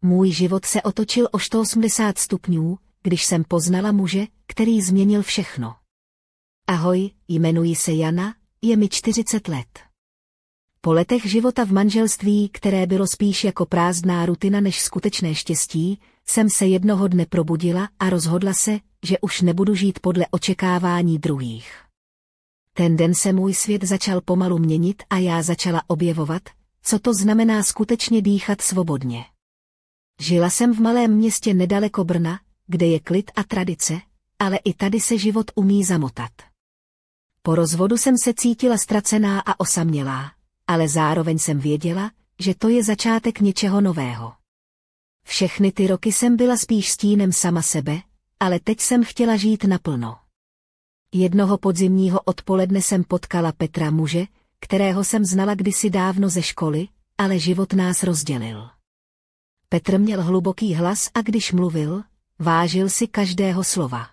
Můj život se otočil o 180 stupňů, když jsem poznala muže, který změnil všechno. Ahoj, jmenuji se Jana, je mi 40 let. Po letech života v manželství, které bylo spíš jako prázdná rutina než skutečné štěstí, jsem se jednoho dne probudila a rozhodla se, že už nebudu žít podle očekávání druhých. Ten den se můj svět začal pomalu měnit a já začala objevovat, co to znamená skutečně dýchat svobodně. Žila jsem v malém městě nedaleko Brna, kde je klid a tradice, ale i tady se život umí zamotat. Po rozvodu jsem se cítila ztracená a osamělá, ale zároveň jsem věděla, že to je začátek něčeho nového. Všechny ty roky jsem byla spíš stínem sama sebe, ale teď jsem chtěla žít naplno. Jednoho podzimního odpoledne jsem potkala Petra, muže, kterého jsem znala kdysi dávno ze školy, ale život nás rozdělil. Petr měl hluboký hlas a když mluvil, vážil si každého slova.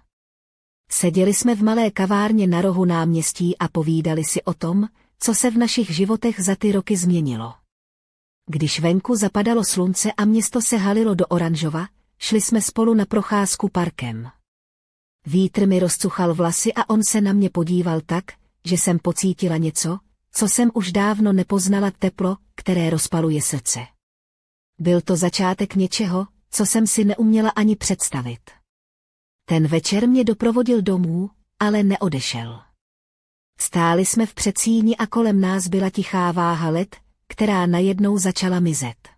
Seděli jsme v malé kavárně na rohu náměstí a povídali si o tom, co se v našich životech za ty roky změnilo. Když venku zapadalo slunce a město se halilo do oranžova, šli jsme spolu na procházku parkem. Vítr mi rozcuchal vlasy a on se na mě podíval tak, že jsem pocítila něco, co jsem už dávno nepoznala, teplo, které rozpaluje srdce. Byl to začátek něčeho, co jsem si neuměla ani představit. Ten večer mě doprovodil domů, ale neodešel. Stáli jsme v předsíni a kolem nás byla tichá váha let, která najednou začala mizet.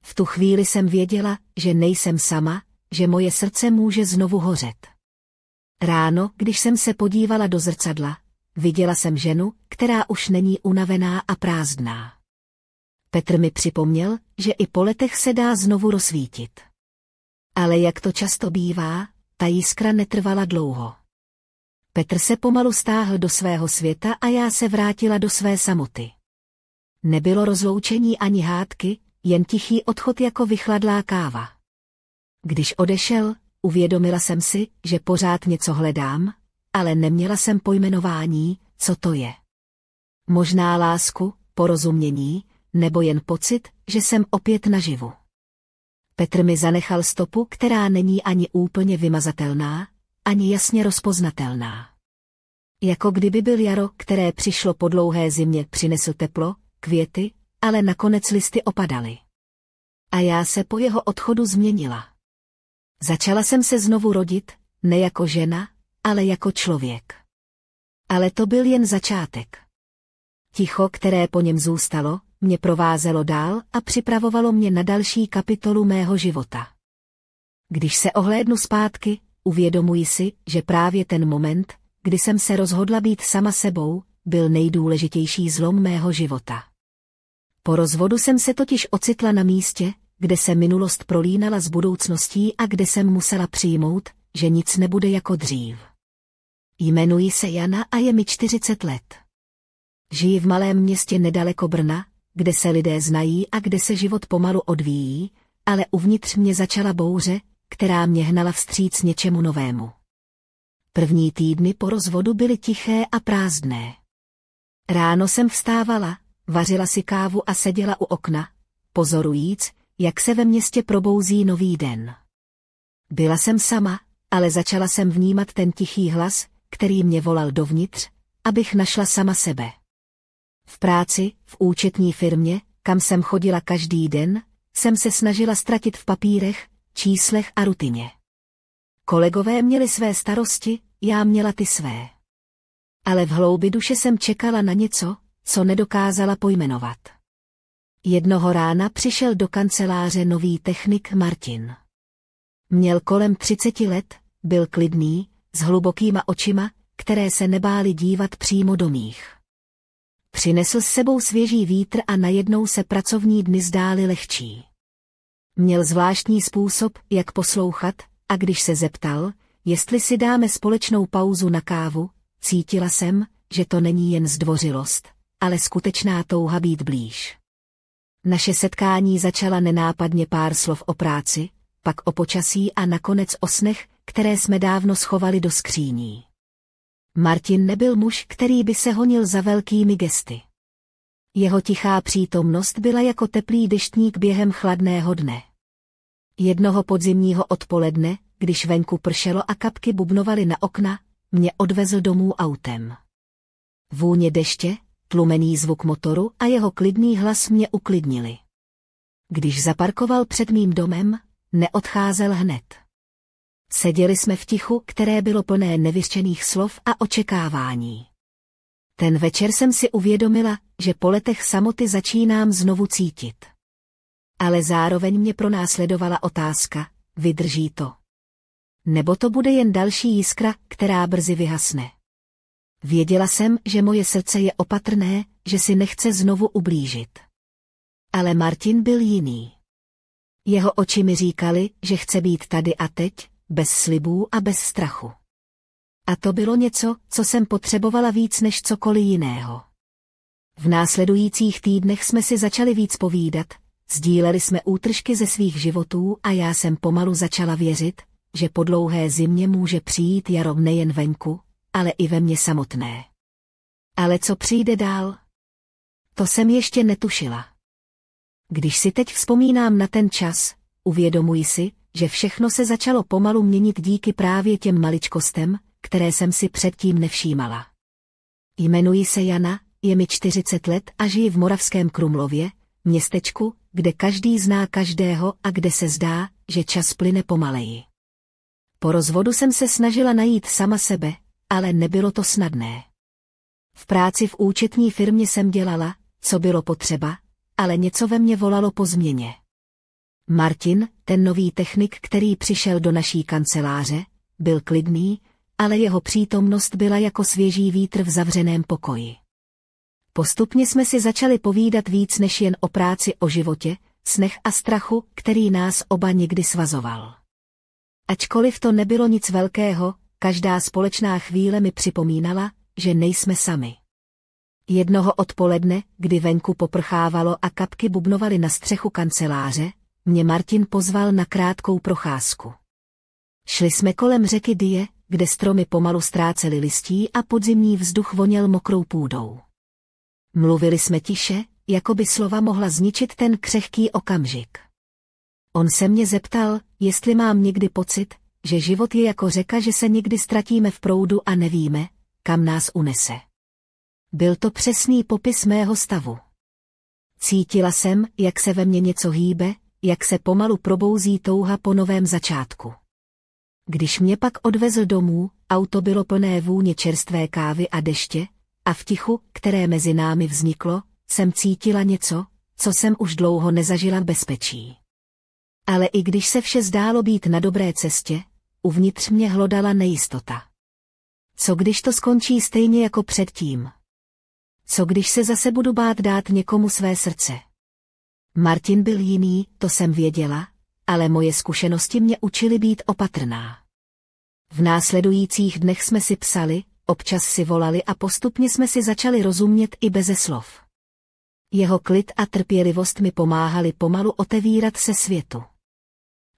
V tu chvíli jsem věděla, že nejsem sama, že moje srdce může znovu hořet. Ráno, když jsem se podívala do zrcadla, viděla jsem ženu, která už není unavená a prázdná. Petr mi připomněl, že i po letech se dá znovu rozsvítit. Ale jak to často bývá, ta jiskra netrvala dlouho. Petr se pomalu stáhl do svého světa a já se vrátila do své samoty. Nebylo rozloučení ani hádky, jen tichý odchod jako vychladlá káva. Když odešel, uvědomila jsem si, že pořád něco hledám, ale neměla jsem pojmenování, co to je. Možná lásku, porozumění, nebo jen pocit, že jsem opět naživu. Petr mi zanechal stopu, která není ani úplně vymazatelná, ani jasně rozpoznatelná. Jako kdyby byl jaro, které přišlo po dlouhé zimě, přinesl teplo, květy, ale nakonec listy opadaly. A já se po jeho odchodu změnila. Začala jsem se znovu rodit, ne jako žena, ale jako člověk. Ale to byl jen začátek. Ticho, které po něm zůstalo, mě provázelo dál a připravovalo mě na další kapitolu mého života. Když se ohlédnu zpátky, uvědomuji si, že právě ten moment, kdy jsem se rozhodla být sama sebou, byl nejdůležitější zlom mého života. Po rozvodu jsem se totiž ocitla na místě, kde se minulost prolínala s budoucností a kde jsem musela přijmout, že nic nebude jako dřív. Jmenuji se Jana a je mi 40 let. Žiji v malém městě nedaleko Brna, kde se lidé znají a kde se život pomalu odvíjí, ale uvnitř mě začala bouře, která mě hnala vstříc něčemu novému. První týdny po rozvodu byly tiché a prázdné. Ráno jsem vstávala, vařila si kávu a seděla u okna, pozorujíc, jak se ve městě probouzí nový den. Byla jsem sama, ale začala jsem vnímat ten tichý hlas, který mě volal dovnitř, abych našla sama sebe. V práci, v účetní firmě, kam jsem chodila každý den, jsem se snažila ztratit v papírech, číslech a rutině. Kolegové měli své starosti, já měla ty své. Ale v hloubi duše jsem čekala na něco, co nedokázala pojmenovat. Jednoho rána přišel do kanceláře nový technik Martin. Měl kolem 30 let, byl klidný, s hlubokýma očima, které se nebály dívat přímo do mých. Přinesl s sebou svěží vítr a najednou se pracovní dny zdály lehčí. Měl zvláštní způsob, jak poslouchat, a když se zeptal, jestli si dáme společnou pauzu na kávu, cítila jsem, že to není jen zdvořilost, ale skutečná touha být blíž. Naše setkání začala nenápadně pár slov o práci, pak o počasí a nakonec o snech, které jsme dávno schovali do skříní. Martin nebyl muž, který by se honil za velkými gesty. Jeho tichá přítomnost byla jako teplý deštník během chladného dne. Jednoho podzimního odpoledne, když venku pršelo a kapky bubnovaly na okna, mě odvezl domů autem. Vůně deště, tlumený zvuk motoru a jeho klidný hlas mě uklidnili. Když zaparkoval před mým domem, neodcházel hned. Seděli jsme v tichu, které bylo plné nevyřčených slov a očekávání. Ten večer jsem si uvědomila, že po letech samoty začínám znovu cítit. Ale zároveň mě pronásledovala otázka, vydrží to? Nebo to bude jen další jiskra, která brzy vyhasne? Věděla jsem, že moje srdce je opatrné, že si nechce znovu ublížit. Ale Martin byl jiný. Jeho oči mi říkali, že chce být tady a teď, bez slibů a bez strachu. A to bylo něco, co jsem potřebovala víc než cokoliv jiného. V následujících týdnech jsme si začali víc povídat, sdíleli jsme útržky ze svých životů a já jsem pomalu začala věřit, že po dlouhé zimě může přijít jaro nejen venku, ale i ve mně samotné. Ale co přijde dál? To jsem ještě netušila. Když si teď vzpomínám na ten čas, uvědomuji si, že všechno se začalo pomalu měnit díky právě těm maličkostem, které jsem si předtím nevšímala. Jmenuji se Jana, je mi 40 let a žiji v Moravském Krumlově, městečku, kde každý zná každého a kde se zdá, že čas plyne pomaleji. Po rozvodu jsem se snažila najít sama sebe, ale nebylo to snadné. V práci v účetní firmě jsem dělala, co bylo potřeba, ale něco ve mně volalo po změně. Martin, ten nový technik, který přišel do naší kanceláře, byl klidný, ale jeho přítomnost byla jako svěží vítr v zavřeném pokoji. Postupně jsme si začali povídat víc než jen o práci, o životě, snech a strachu, který nás oba někdy svazoval. Ačkoliv to nebylo nic velkého, každá společná chvíle mi připomínala, že nejsme sami. Jednoho odpoledne, kdy venku poprchávalo a kapky bubnovaly na střechu kanceláře, mě Martin pozval na krátkou procházku. Šli jsme kolem řeky Dyje, kde stromy pomalu ztrácely listí a podzimní vzduch voněl mokrou půdou. Mluvili jsme tiše, jako by slova mohla zničit ten křehký okamžik. On se mě zeptal, jestli mám někdy pocit, že život je jako řeka, že se někdy ztratíme v proudu a nevíme, kam nás unese. Byl to přesný popis mého stavu. Cítila jsem, jak se ve mně něco hýbe, jak se pomalu probouzí touha po novém začátku. Když mě pak odvezl domů, auto bylo plné vůně čerstvé kávy a deště, a v tichu, které mezi námi vzniklo, jsem cítila něco, co jsem už dlouho nezažila v bezpečí. Ale i když se vše zdálo být na dobré cestě, uvnitř mě hlodala nejistota. Co když to skončí stejně jako předtím? Co když se zase budu bát dát někomu své srdce? Martin byl jiný, to jsem věděla, ale moje zkušenosti mě učily být opatrná. V následujících dnech jsme si psali, občas si volali a postupně jsme si začali rozumět i beze slov. Jeho klid a trpělivost mi pomáhali pomalu otevírat se světu.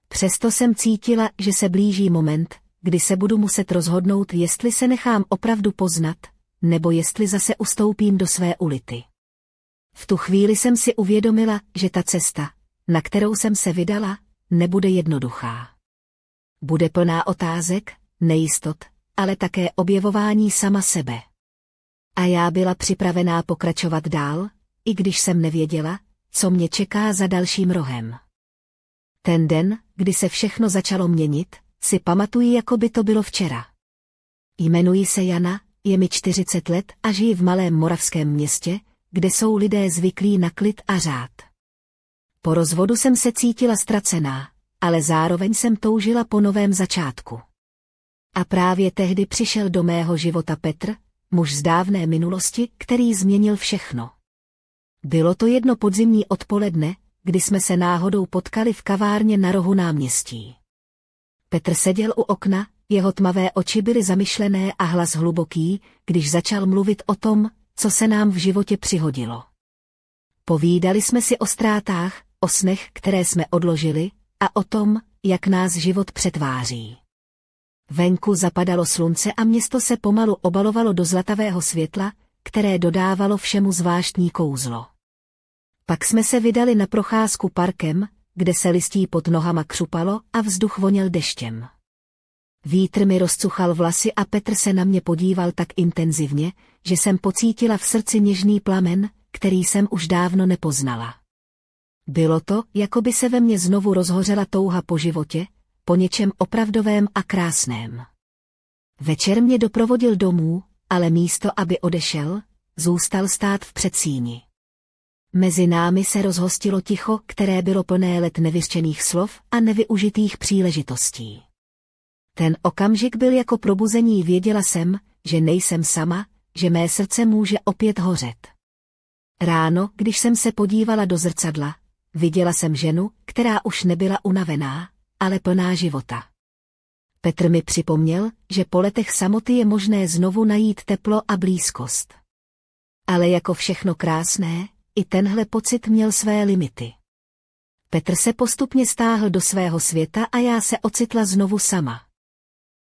Přesto jsem cítila, že se blíží moment, kdy se budu muset rozhodnout, jestli se nechám opravdu poznat, nebo jestli zase ustoupím do své ulity. V tu chvíli jsem si uvědomila, že ta cesta, na kterou jsem se vydala, nebude jednoduchá. Bude plná otázek, nejistot, ale také objevování sama sebe. A já byla připravená pokračovat dál, i když jsem nevěděla, co mě čeká za dalším rohem. Ten den, kdy se všechno začalo měnit, si pamatuji, jako by to bylo včera. Jmenuji se Jana, je mi 40 let a žiji v malém moravském městě, kde jsou lidé zvyklí na klid a řád. Po rozvodu jsem se cítila ztracená, ale zároveň jsem toužila po novém začátku. A právě tehdy přišel do mého života Petr, muž z dávné minulosti, který změnil všechno. Bylo to jedno podzimní odpoledne, kdy jsme se náhodou potkali v kavárně na rohu náměstí. Petr seděl u okna, jeho tmavé oči byly zamyšlené a hlas hluboký, když začal mluvit o tom, co se nám v životě přihodilo. Povídali jsme si o ztrátách, o snech, které jsme odložili, a o tom, jak nás život přetváří. Venku zapadalo slunce a město se pomalu obalovalo do zlatavého světla, které dodávalo všemu zvláštní kouzlo. Pak jsme se vydali na procházku parkem, kde se listí pod nohama křupalo a vzduch voněl deštěm. Vítr mi rozcuchal vlasy a Petr se na mě podíval tak intenzivně, že jsem pocítila v srdci něžný plamen, který jsem už dávno nepoznala. Bylo to, jako by se ve mně znovu rozhořela touha po životě, po něčem opravdovém a krásném. Večer mě doprovodil domů, ale místo, aby odešel, zůstal stát v předsíni. Mezi námi se rozhostilo ticho, které bylo plné let nevyřčených slov a nevyužitých příležitostí. Ten okamžik byl jako probuzení, věděla jsem, že nejsem sama, že mé srdce může opět hořet. Ráno, když jsem se podívala do zrcadla, viděla jsem ženu, která už nebyla unavená, ale plná života. Petr mi připomněl, že po letech samoty je možné znovu najít teplo a blízkost. Ale jako všechno krásné, i tenhle pocit měl své limity. Petr se postupně stáhl do svého světa a já se ocitla znovu sama.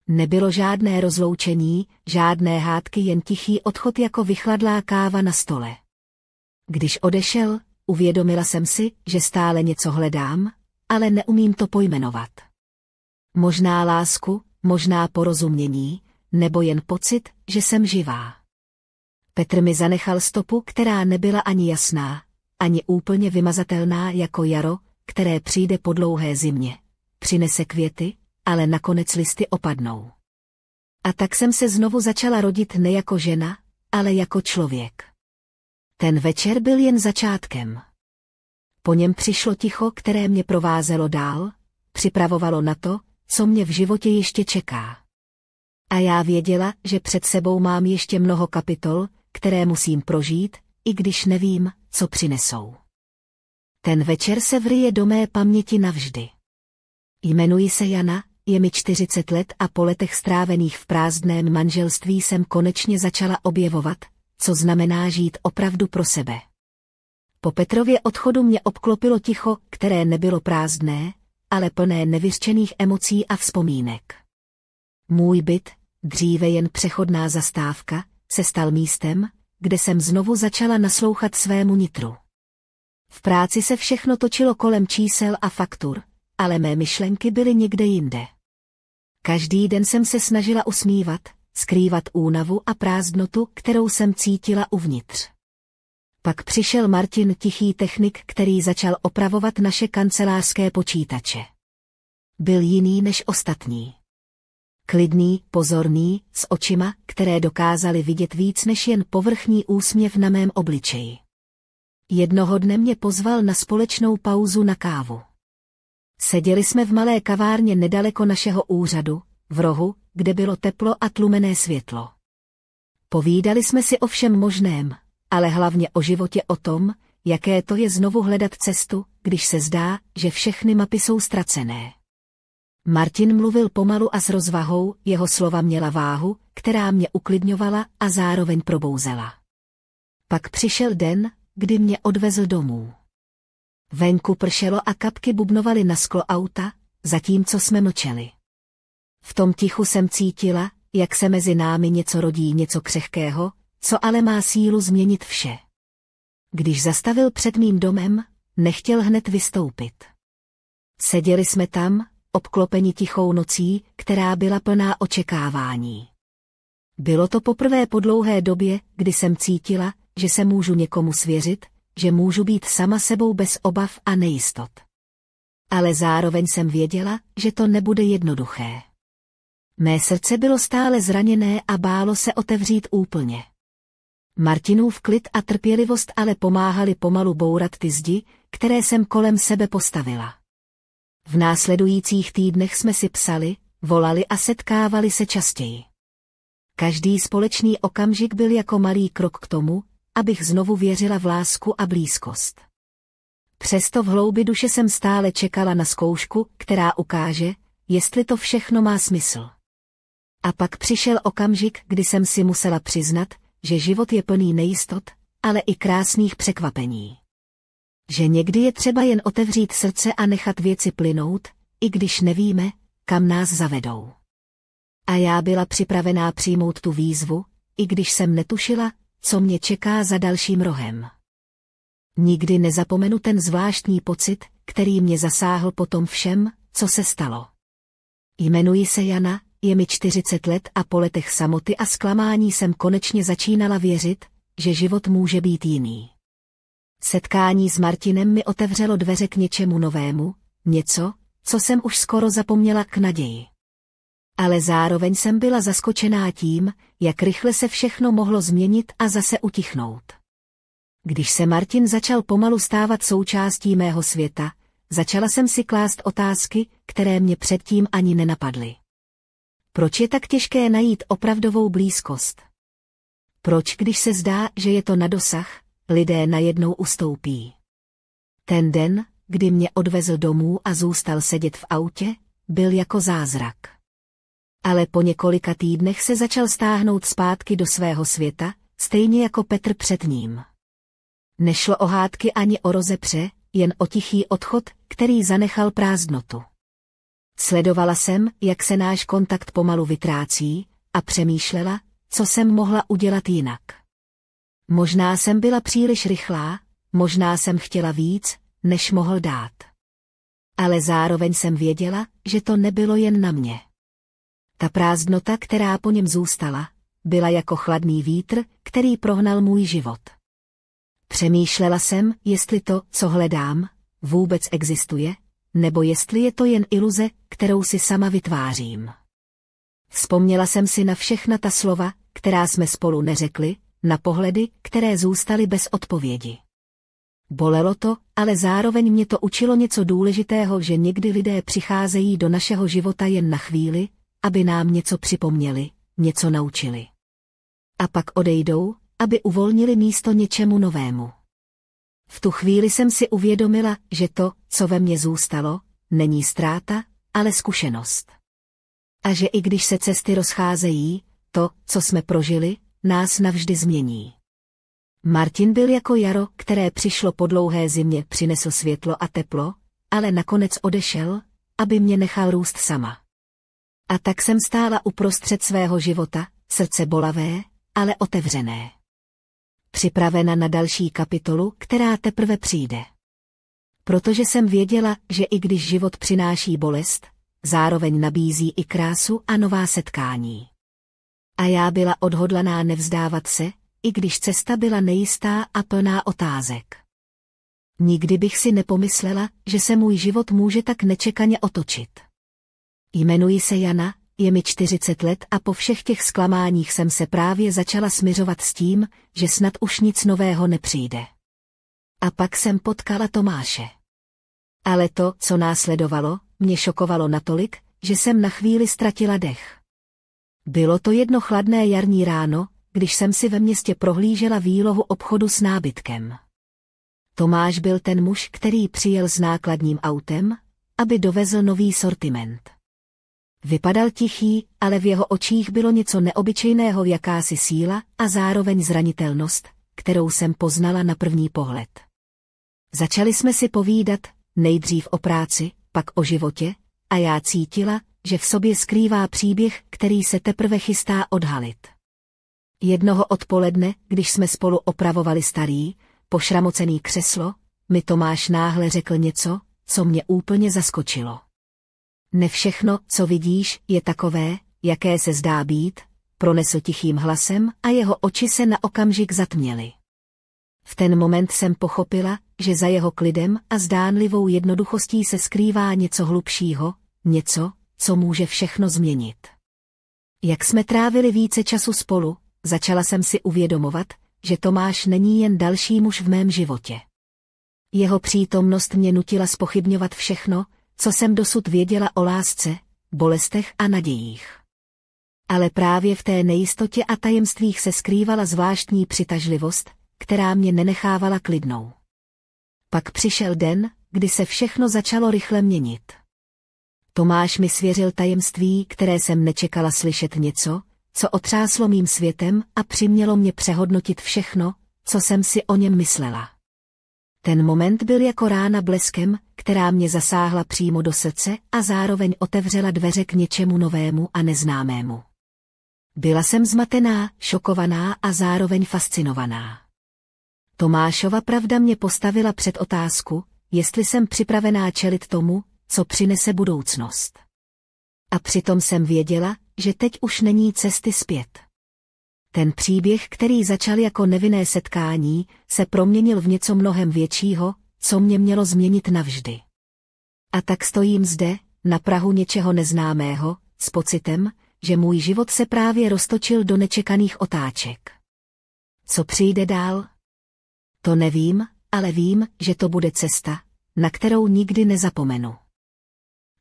Nebylo žádné rozloučení, žádné hádky, jen tichý odchod jako vychladlá káva na stole. Když odešel, uvědomila jsem si, že stále něco hledám, ale neumím to pojmenovat. Možná lásku, možná porozumění, nebo jen pocit, že jsem živá. Petr mi zanechal stopu, která nebyla ani jasná, ani úplně vymazatelná jako jaro, které přijde po dlouhé zimě. Přinese květy, ale nakonec listy opadnou. A tak jsem se znovu začala rodit ne jako žena, ale jako člověk. Ten večer byl jen začátkem. Po něm přišlo ticho, které mě provázelo dál, připravovalo na to, co mě v životě ještě čeká. A já věděla, že před sebou mám ještě mnoho kapitol, které musím prožít, i když nevím, co přinesou. Ten večer se vryje do mé paměti navždy. Jmenuji se Jana, je mi 40 let a po letech strávených v prázdném manželství jsem konečně začala objevovat, co znamená žít opravdu pro sebe. Po Petrově odchodu mě obklopilo ticho, které nebylo prázdné, ale plné nevyřčených emocí a vzpomínek. Můj byt, dříve jen přechodná zastávka, se stal místem, kde jsem znovu začala naslouchat svému nitru. V práci se všechno točilo kolem čísel a faktur, ale mé myšlenky byly někde jinde. Každý den jsem se snažila usmívat, skrývat únavu a prázdnotu, kterou jsem cítila uvnitř. Pak přišel Martin, tichý technik, který začal opravovat naše kancelářské počítače. Byl jiný než ostatní. Klidný, pozorný, s očima, které dokázaly vidět víc než jen povrchní úsměv na mém obličeji. Jednoho dne mě pozval na společnou pauzu na kávu. Seděli jsme v malé kavárně nedaleko našeho úřadu, v rohu, kde bylo teplo a tlumené světlo. Povídali jsme si o všem možném, ale hlavně o životě, o tom, jaké to je znovu hledat cestu, když se zdá, že všechny mapy jsou ztracené. Martin mluvil pomalu a s rozvahou, jeho slova měla váhu, která mě uklidňovala a zároveň probouzela. Pak přišel den, kdy mě odvezl domů. Venku pršelo a kapky bubnovaly na sklo auta, zatímco jsme mlčeli. V tom tichu jsem cítila, jak se mezi námi něco rodí, něco křehkého, co ale má sílu změnit vše. Když zastavil před mým domem, nechtěl hned vystoupit. Seděli jsme tam, obklopeni tichou nocí, která byla plná očekávání. Bylo to poprvé po dlouhé době, kdy jsem cítila, že se můžu někomu svěřit, že můžu být sama sebou bez obav a nejistot. Ale zároveň jsem věděla, že to nebude jednoduché. Mé srdce bylo stále zraněné a bálo se otevřít úplně. Martinův klid a trpělivost ale pomáhali pomalu bourat ty zdi, které jsem kolem sebe postavila. V následujících týdnech jsme si psali, volali a setkávali se častěji. Každý společný okamžik byl jako malý krok k tomu, abych znovu věřila v lásku a blízkost. Přesto v hloubi duše jsem stále čekala na zkoušku, která ukáže, jestli to všechno má smysl. A pak přišel okamžik, kdy jsem si musela přiznat, že život je plný nejistot, ale i krásných překvapení. Že někdy je třeba jen otevřít srdce a nechat věci plynout, i když nevíme, kam nás zavedou. A já byla připravená přijmout tu výzvu, i když jsem netušila, co mě čeká za dalším rohem. Nikdy nezapomenu ten zvláštní pocit, který mě zasáhl po tom všem, co se stalo. Jmenuji se Jana, je mi 40 let a po letech samoty a zklamání jsem konečně začínala věřit, že život může být jiný. Setkání s Martinem mi otevřelo dveře k něčemu novému, něco, co jsem už skoro zapomněla, k naději. Ale zároveň jsem byla zaskočená tím, jak rychle se všechno mohlo změnit a zase utichnout. Když se Martin začal pomalu stávat součástí mého světa, začala jsem si klást otázky, které mě předtím ani nenapadly. Proč je tak těžké najít opravdovou blízkost? Proč, když se zdá, že je to na dosah, lidé najednou ustoupí? Ten den, kdy mě odvezl domů a zůstal sedět v autě, byl jako zázrak. Ale po několika týdnech se začal stáhnout zpátky do svého světa, stejně jako Petr před ním. Nešlo o hádky ani o rozepře, jen o tichý odchod, který zanechal prázdnotu. Sledovala jsem, jak se náš kontakt pomalu vytrácí, a přemýšlela, co jsem mohla udělat jinak. Možná jsem byla příliš rychlá, možná jsem chtěla víc, než mohl dát. Ale zároveň jsem věděla, že to nebylo jen na mě. Ta prázdnota, která po něm zůstala, byla jako chladný vítr, který prohnal můj život. Přemýšlela jsem, jestli to, co hledám, vůbec existuje, nebo jestli je to jen iluze, kterou si sama vytvářím. Vzpomněla jsem si na všechna ta slova, která jsme spolu neřekli, na pohledy, které zůstaly bez odpovědi. Bolelo to, ale zároveň mě to učilo něco důležitého, že někdy lidé přicházejí do našeho života jen na chvíli, aby nám něco připomněli, něco naučili. A pak odejdou, aby uvolnili místo něčemu novému. V tu chvíli jsem si uvědomila, že to, co ve mně zůstalo, není ztráta, ale zkušenost. A že i když se cesty rozcházejí, to, co jsme prožili, nás navždy změní. Martin byl jako jaro, které přišlo po dlouhé zimě, přinesl světlo a teplo, ale nakonec odešel, aby mě nechal růst sama. A tak jsem stála uprostřed svého života, srdce bolavé, ale otevřené. Připravena na další kapitolu, která teprve přijde. Protože jsem věděla, že i když život přináší bolest, zároveň nabízí i krásu a nová setkání. A já byla odhodlaná nevzdávat se, i když cesta byla nejistá a plná otázek. Nikdy bych si nepomyslela, že se můj život může tak nečekaně otočit. Jmenuji se Jana, je mi 40 let a po všech těch zklamáních jsem se právě začala smiřovat s tím, že snad už nic nového nepřijde. A pak jsem potkala Tomáše. Ale to, co následovalo, mě šokovalo natolik, že jsem na chvíli ztratila dech. Bylo to jedno chladné jarní ráno, když jsem si ve městě prohlížela výlohu obchodu s nábytkem. Tomáš byl ten muž, který přijel s nákladním autem, aby dovezl nový sortiment. Vypadal tichý, ale v jeho očích bylo něco neobyčejného, jakási síla a zároveň zranitelnost, kterou jsem poznala na první pohled. Začali jsme si povídat, nejdřív o práci, pak o životě, a já cítila, že v sobě skrývá příběh, který se teprve chystá odhalit. Jednoho odpoledne, když jsme spolu opravovali starý, pošramocený křeslo, mi Tomáš náhle řekl něco, co mě úplně zaskočilo. Ne všechno, co vidíš, je takové, jaké se zdá být, pronesl tichým hlasem a jeho oči se na okamžik zatměly. V ten moment jsem pochopila, že za jeho klidem a zdánlivou jednoduchostí se skrývá něco hlubšího, něco, co může všechno změnit. Jak jsme trávili více času spolu, začala jsem si uvědomovat, že Tomáš není jen další muž v mém životě. Jeho přítomnost mě nutila zpochybňovat všechno, co jsem dosud věděla o lásce, bolestech a nadějích. Ale právě v té nejistotě a tajemstvích se skrývala zvláštní přitažlivost, která mě nenechávala klidnou. Pak přišel den, kdy se všechno začalo rychle měnit. Tomáš mi svěřil tajemství, které jsem nečekala slyšet, něco, co otřáslo mým světem a přimělo mě přehodnotit všechno, co jsem si o něm myslela. Ten moment byl jako rána bleskem, která mě zasáhla přímo do srdce a zároveň otevřela dveře k něčemu novému a neznámému. Byla jsem zmatená, šokovaná a zároveň fascinovaná. Tomášova pravda mě postavila před otázku, jestli jsem připravená čelit tomu, co přinese budoucnost. A přitom jsem věděla, že teď už není cesty zpět. Ten příběh, který začal jako nevinné setkání, se proměnil v něco mnohem většího, co mě mělo změnit navždy. A tak stojím zde, na prahu něčeho neznámého, s pocitem, že můj život se právě roztočil do nečekaných otáček. Co přijde dál? To nevím, ale vím, že to bude cesta, na kterou nikdy nezapomenu.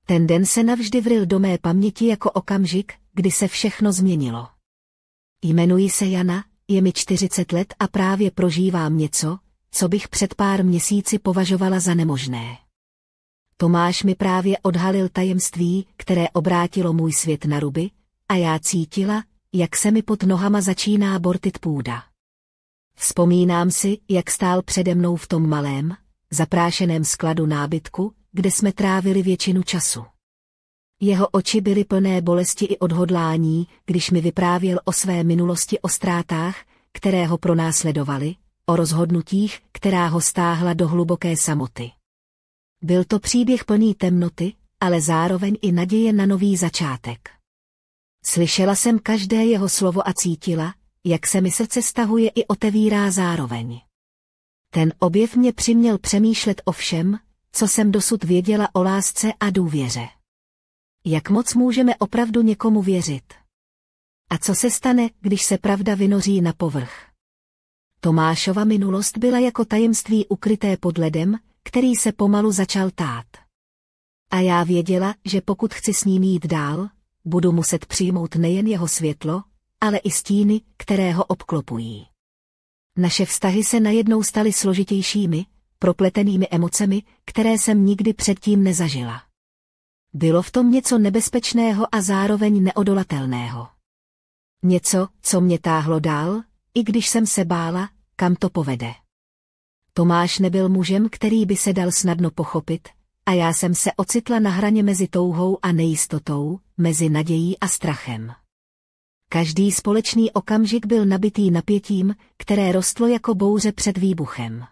Ten den se navždy vryl do mé paměti jako okamžik, kdy se všechno změnilo. Jmenuji se Jana, je mi 40 let a právě prožívám něco, co bych před pár měsíci považovala za nemožné. Tomáš mi právě odhalil tajemství, které obrátilo můj svět na ruby, a já cítila, jak se mi pod nohama začíná bortit půda. Vzpomínám si, jak stál přede mnou v tom malém, zaprášeném skladu nábytku, kde jsme trávili většinu času. Jeho oči byly plné bolesti i odhodlání, když mi vyprávěl o své minulosti, o ztrátách, které ho pronásledovaly, o rozhodnutích, která ho stáhla do hluboké samoty. Byl to příběh plný temnoty, ale zároveň i naděje na nový začátek. Slyšela jsem každé jeho slovo a cítila, jak se mi srdce stahuje i otevírá zároveň. Ten objev mě přiměl přemýšlet o všem, co jsem dosud věděla o lásce a důvěře. Jak moc můžeme opravdu někomu věřit? A co se stane, když se pravda vynoří na povrch? Tomášova minulost byla jako tajemství ukryté pod ledem, který se pomalu začal tát. A já věděla, že pokud chci s ním jít dál, budu muset přijmout nejen jeho světlo, ale i stíny, které ho obklopují. Naše vztahy se najednou staly složitějšími, propletenými emocemi, které jsem nikdy předtím nezažila. Bylo v tom něco nebezpečného a zároveň neodolatelného. Něco, co mě táhlo dál, i když jsem se bála, kam to povede. Tomáš nebyl mužem, který by se dal snadno pochopit, a já jsem se ocitla na hraně mezi touhou a nejistotou, mezi nadějí a strachem. Každý společný okamžik byl nabitý napětím, které rostlo jako bouře před výbuchem.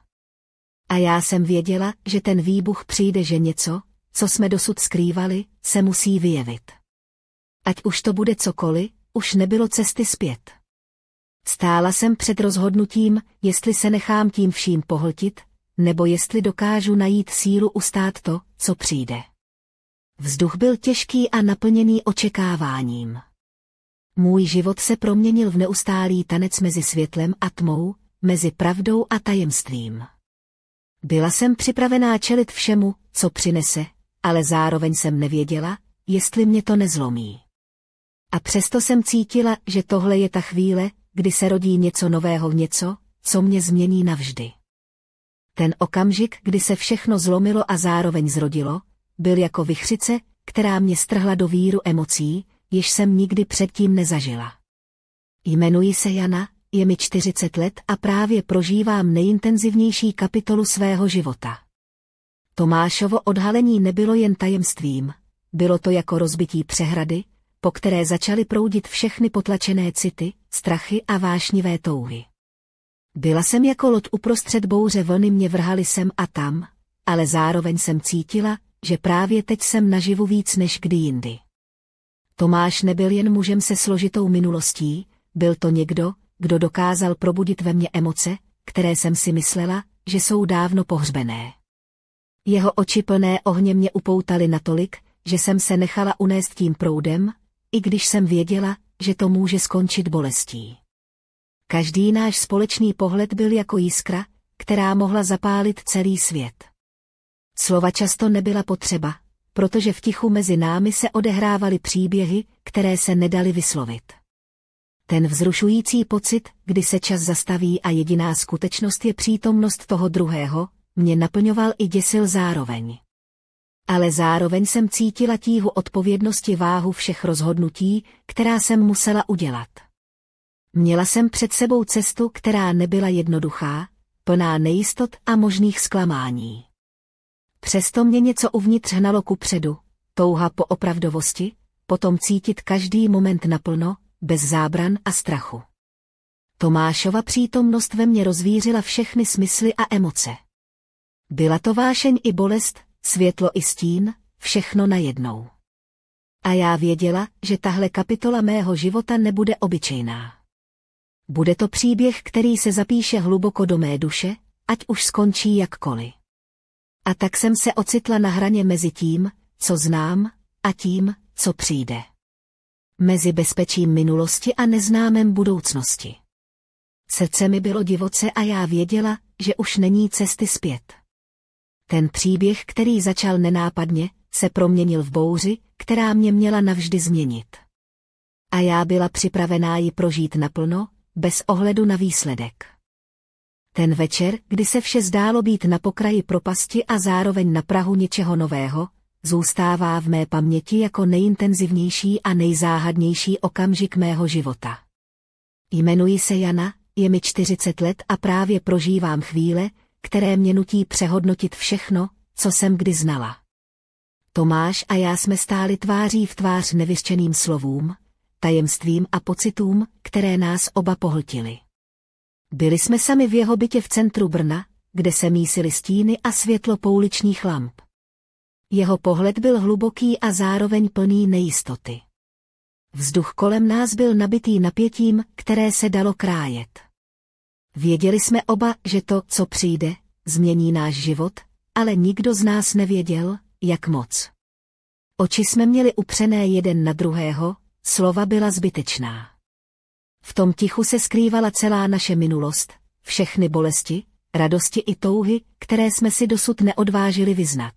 A já jsem věděla, že ten výbuch přijde, že něco, co jsme dosud skrývali, se musí vyjevit. Ať už to bude cokoliv, už nebylo cesty zpět. Stála jsem před rozhodnutím, jestli se nechám tím vším pohltit, nebo jestli dokážu najít sílu ustát to, co přijde. Vzduch byl těžký a naplněný očekáváním. Můj život se proměnil v neustálý tanec mezi světlem a tmou, mezi pravdou a tajemstvím. Byla jsem připravená čelit všemu, co přinese, ale zároveň jsem nevěděla, jestli mě to nezlomí. A přesto jsem cítila, že tohle je ta chvíle, kdy se rodí něco nového, něco, co mě změní navždy. Ten okamžik, kdy se všechno zlomilo a zároveň zrodilo, byl jako vichřice, která mě strhla do víru emocí, jež jsem nikdy předtím nezažila. Jmenuji se Jana, je mi 40 let a právě prožívám nejintenzivnější kapitolu svého života. Tomášovo odhalení nebylo jen tajemstvím, bylo to jako rozbití přehrady, po které začaly proudit všechny potlačené city, strachy a vášnivé touhy. Byla jsem jako loď uprostřed bouře, vlny mě vrhaly sem a tam, ale zároveň jsem cítila, že právě teď jsem naživu víc než kdy jindy. Tomáš nebyl jen mužem se složitou minulostí, byl to někdo, kdo dokázal probudit ve mně emoce, které jsem si myslela, že jsou dávno pohřbené. Jeho oči plné ohně mě upoutaly natolik, že jsem se nechala unést tím proudem, i když jsem věděla, že to může skončit bolestí. Každý náš společný pohled byl jako jiskra, která mohla zapálit celý svět. Slova často nebyla potřeba, protože v tichu mezi námi se odehrávaly příběhy, které se nedaly vyslovit. Ten vzrušující pocit, kdy se čas zastaví a jediná skutečnost je přítomnost toho druhého, mě naplňoval i děsil zároveň. Ale zároveň jsem cítila tíhu odpovědnosti, váhu všech rozhodnutí, která jsem musela udělat. Měla jsem před sebou cestu, která nebyla jednoduchá, plná nejistot a možných zklamání. Přesto mě něco uvnitř hnalo kupředu, touha po opravdovosti, potom cítit každý moment naplno, bez zábran a strachu. Tomášova přítomnost ve mně rozvířila všechny smysly a emoce. Byla to vášeň i bolest, světlo i stín, všechno najednou. A já věděla, že tahle kapitola mého života nebude obyčejná. Bude to příběh, který se zapíše hluboko do mé duše, ať už skončí jakkoliv. A tak jsem se ocitla na hraně mezi tím, co znám, a tím, co přijde. Mezi bezpečím minulosti a neznámém budoucnosti. Srdce mi bylo divoce a já věděla, že už není cesty zpět. Ten příběh, který začal nenápadně, se proměnil v bouři, která mě měla navždy změnit. A já byla připravená ji prožít naplno, bez ohledu na výsledek. Ten večer, kdy se vše zdálo být na pokraji propasti a zároveň na prahu něčeho nového, zůstává v mé paměti jako nejintenzivnější a nejzáhadnější okamžik mého života. Jmenuji se Jana, je mi 40 let a právě prožívám chvíle, které mě nutí přehodnotit všechno, co jsem kdy znala. Tomáš a já jsme stáli tváří v tvář nevyřčeným slovům, tajemstvím a pocitům, které nás oba pohltily. Byli jsme sami v jeho bytě v centru Brna, kde se mísily stíny a světlo pouličních lamp. Jeho pohled byl hluboký a zároveň plný nejistoty. Vzduch kolem nás byl nabitý napětím, které se dalo krájet. Věděli jsme oba, že to, co přijde, změní náš život, ale nikdo z nás nevěděl, jak moc. Oči jsme měli upřené jeden na druhého, slova byla zbytečná. V tom tichu se skrývala celá naše minulost, všechny bolesti, radosti i touhy, které jsme si dosud neodvážili vyznat.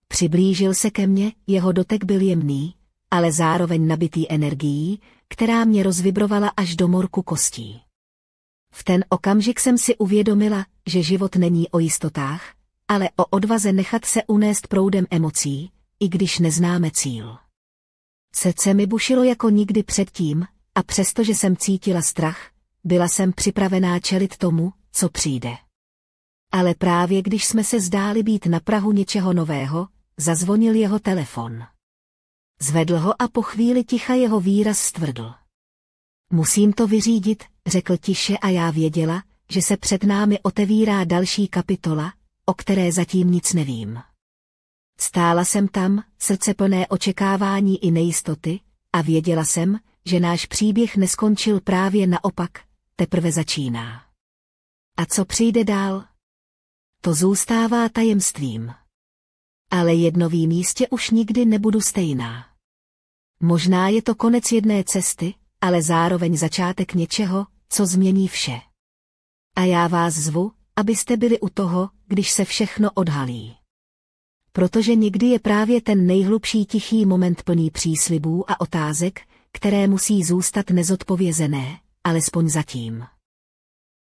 Přiblížil se ke mně, jeho dotek byl jemný, ale zároveň nabitý energií, která mě rozvibrovala až do morku kostí. V ten okamžik jsem si uvědomila, že život není o jistotách, ale o odvaze nechat se unést proudem emocí, i když neznáme cíl. Srdce mi bušilo jako nikdy předtím, a přestože jsem cítila strach, byla jsem připravená čelit tomu, co přijde. Ale právě když jsme se zdáli být na prahu něčeho nového, zazvonil jeho telefon. Zvedl ho a po chvíli ticha jeho výraz stvrdl. Musím to vyřídit, řekl tiše a já věděla, že se před námi otevírá další kapitola, o které zatím nic nevím. Stála jsem tam, srdce plné očekávání i nejistoty, a věděla jsem, že náš příběh neskončil, právě naopak, teprve začíná. A co přijde dál? To zůstává tajemstvím. Ale jedno vím jistě, už nikdy nebudu stejná. Možná je to konec jedné cesty, ale zároveň začátek něčeho, co změní vše. A já vás zvu, abyste byli u toho, když se všechno odhalí. Protože někdy je právě ten nejhlubší tichý moment plný příslibů a otázek, které musí zůstat nezodpovězené, alespoň zatím.